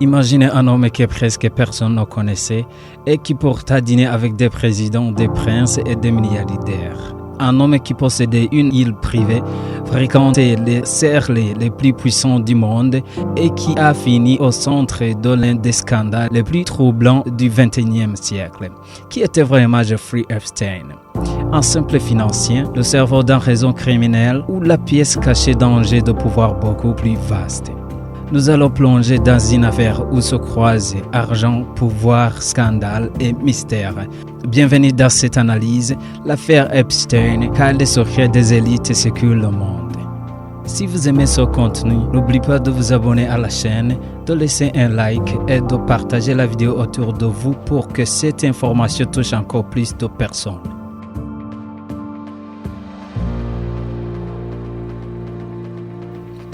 Imaginez un homme que presque personne ne connaissait et qui pourtant dînait avec des présidents, des princes et des milliardaires. Un homme qui possédait une île privée, fréquentait les cercles les plus puissants du monde et qui a fini au centre de l'un des scandales les plus troublants du XXIe siècle, qui était vraiment Jeffrey Epstein. Un simple financier, le cerveau d'un réseau criminel ou la pièce cachée d'un jeu de pouvoir beaucoup plus vaste. Nous allons plonger dans une affaire où se croisent argent, pouvoir, scandale et mystère. Bienvenue dans cette analyse, l'affaire Epstein, car les secrets des élites secouent le monde. Si vous aimez ce contenu, n'oubliez pas de vous abonner à la chaîne, de laisser un like et de partager la vidéo autour de vous pour que cette information touche encore plus de personnes.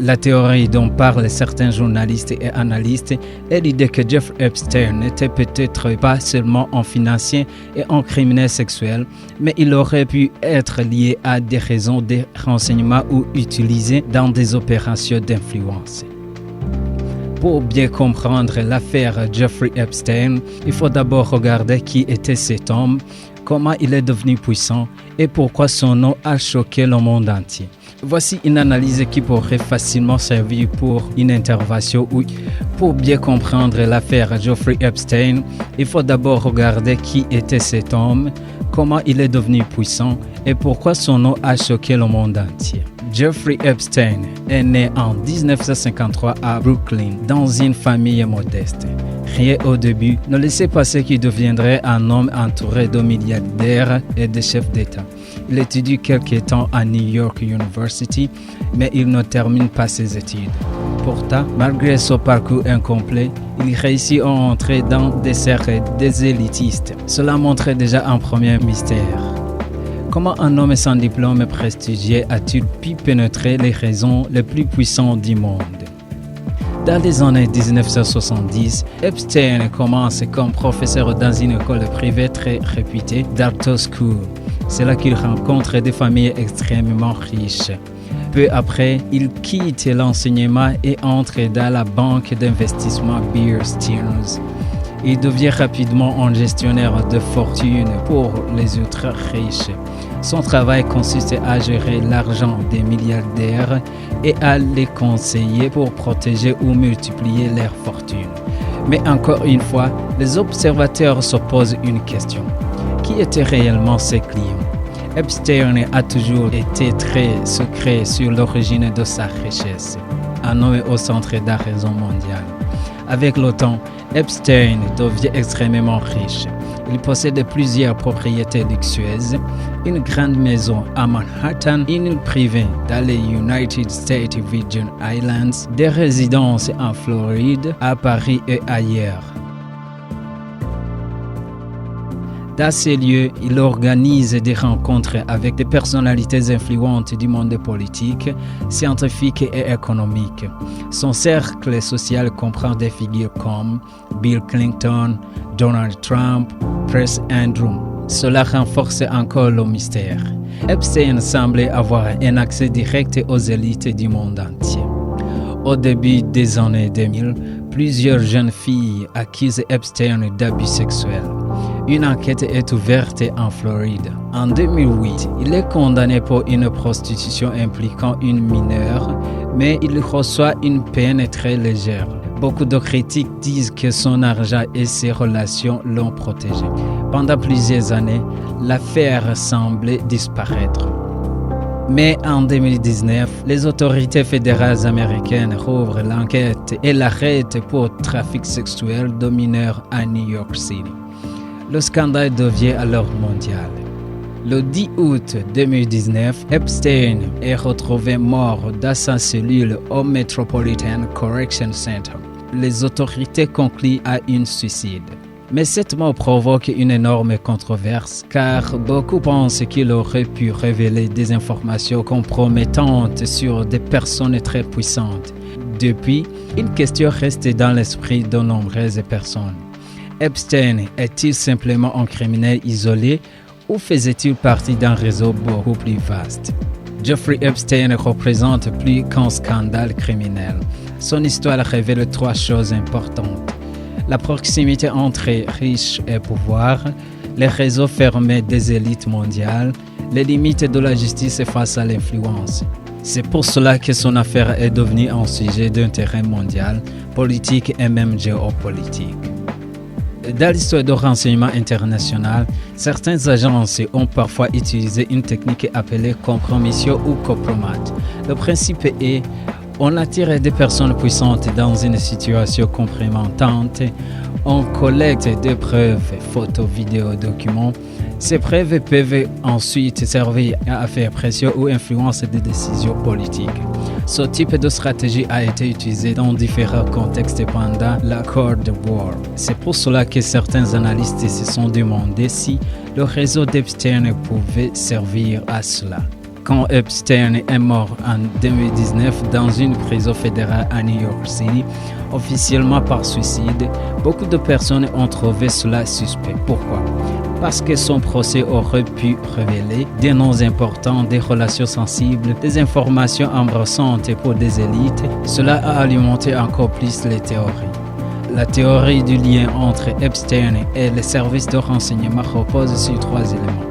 La théorie dont parlent certains journalistes et analystes est l'idée que Jeffrey Epstein n'était peut-être pas seulement un financier et un criminel sexuel, mais il aurait pu être lié à des raisons de renseignement ou utilisé dans des opérations d'influence. Pour bien comprendre l'affaire Jeffrey Epstein, il faut d'abord regarder qui était cet homme, comment il est devenu puissant et pourquoi son nom a choqué le monde entier. Voici une analyse qui pourrait facilement servir pour une intervention où, pour bien comprendre l'affaire Jeffrey Epstein, il faut d'abord regarder qui était cet homme, comment il est devenu puissant et pourquoi son nom a choqué le monde entier. Jeffrey Epstein est né en 1953 à Brooklyn dans une famille modeste. Rien au début ne laissait passer qu'il deviendrait un homme entouré de milliardaires et de chefs d'État. Il étudie quelques temps à New York University, mais il ne termine pas ses études. Pourtant, malgré son parcours incomplet, il réussit à entrer dans des cercles des élitistes. Cela montrait déjà un premier mystère. Comment un homme sans diplôme prestigieux a-t-il pu pénétrer les réseaux les plus puissants du monde? Dans les années 1970, Epstein commence comme professeur dans une école privée très réputée, Dartmouth School. C'est là qu'il rencontre des familles extrêmement riches. Peu après, il quitte l'enseignement et entre dans la banque d'investissement Bear Stearns. Il devient rapidement un gestionnaire de fortune pour les ultra riches. Son travail consiste à gérer l'argent des milliardaires et à les conseiller pour protéger ou multiplier leur fortune. Mais encore une fois, les observateurs se posent une question. Qui étaient réellement ses clients? Epstein a toujours été très secret sur l'origine de sa richesse, un homme au centre d'un réseau mondial. Avec le temps, Epstein devient extrêmement riche. Il possède plusieurs propriétés luxueuses, une grande maison à Manhattan, une île privée dans les United States Virgin Islands, des résidences en Floride, à Paris et ailleurs. Dans ces lieux, il organise des rencontres avec des personnalités influentes du monde politique, scientifique et économique. Son cercle social comprend des figures comme Bill Clinton, Donald Trump, Prince Andrew. Cela renforce encore le mystère. Epstein semblait avoir un accès direct aux élites du monde entier. Au début des années 2000, plusieurs jeunes filles accusent Epstein d'abus sexuels. Une enquête est ouverte en Floride. En 2008, il est condamné pour une prostitution impliquant une mineure, mais il reçoit une peine très légère. Beaucoup de critiques disent que son argent et ses relations l'ont protégé. Pendant plusieurs années, l'affaire semblait disparaître. Mais en 2019, les autorités fédérales américaines rouvrent l'enquête et l'arrêtent pour trafic sexuel de mineurs à New York City. Le scandale devient alors mondial. Le 10 août 2019, Epstein est retrouvé mort dans sa cellule au Metropolitan Correction Center. Les autorités concluent à un suicide. Mais cette mort provoque une énorme controverse car beaucoup pensent qu'il aurait pu révéler des informations compromettantes sur des personnes très puissantes. Depuis, une question reste dans l'esprit de nombreuses personnes. Epstein est-il simplement un criminel isolé ou faisait-il partie d'un réseau beaucoup plus vaste? Jeffrey Epstein représente plus qu'un scandale criminel. Son histoire révèle 3 choses importantes. La proximité entre riches et pouvoir, les réseaux fermés des élites mondiales, les limites de la justice face à l'influence. C'est pour cela que son affaire est devenue un sujet d'intérêt mondial, politique et même géopolitique. Dans l'histoire de renseignement international, certaines agences ont parfois utilisé une technique appelée compromission ou compromat. Le principe est on attire des personnes puissantes dans une situation compromettante, on collecte des preuves, photos, vidéos, documents. Ces preuves peuvent ensuite servir à faire pression ou influencer des décisions politiques. Ce type de stratégie a été utilisé dans différents contextes pendant la Cold War. C'est pour cela que certains analystes se sont demandé si le réseau d'Epstein pouvait servir à cela. Quand Epstein est mort en 2019 dans une prison fédérale à New York City, officiellement par suicide, beaucoup de personnes ont trouvé cela suspect. Pourquoi? Parce que son procès aurait pu révéler des noms importants, des relations sensibles, des informations embrassantes pour des élites. Cela a alimenté encore plus les théories. La théorie du lien entre Epstein et les services de renseignement repose sur 3 éléments.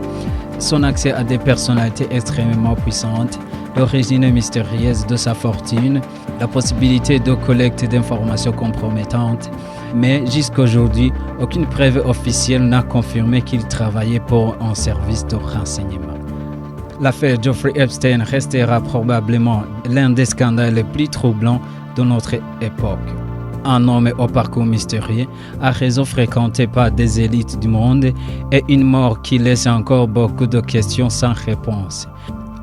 Son accès à des personnalités extrêmement puissantes, l'origine mystérieuse de sa fortune, la possibilité de collecte d'informations compromettantes, mais jusqu'à aujourd'hui, aucune preuve officielle n'a confirmé qu'il travaillait pour un service de renseignement. L'affaire Jeffrey Epstein restera probablement l'un des scandales les plus troublants de notre époque. Un homme au parcours mystérieux, à réseau fréquenté par des élites du monde et une mort qui laisse encore beaucoup de questions sans réponse.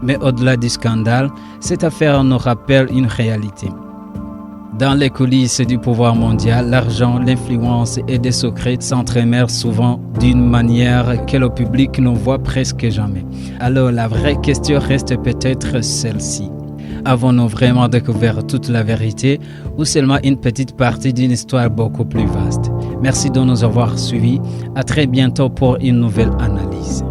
Mais au-delà du scandale, cette affaire nous rappelle une réalité. Dans les coulisses du pouvoir mondial, l'argent, l'influence et des secrets s'entremêlent souvent d'une manière que le public ne voit presque jamais. Alors la vraie question reste peut-être celle-ci. Avons-nous vraiment découvert toute la vérité ou seulement une petite partie d'une histoire beaucoup plus vaste? Merci de nous avoir suivis. À très bientôt pour une nouvelle analyse.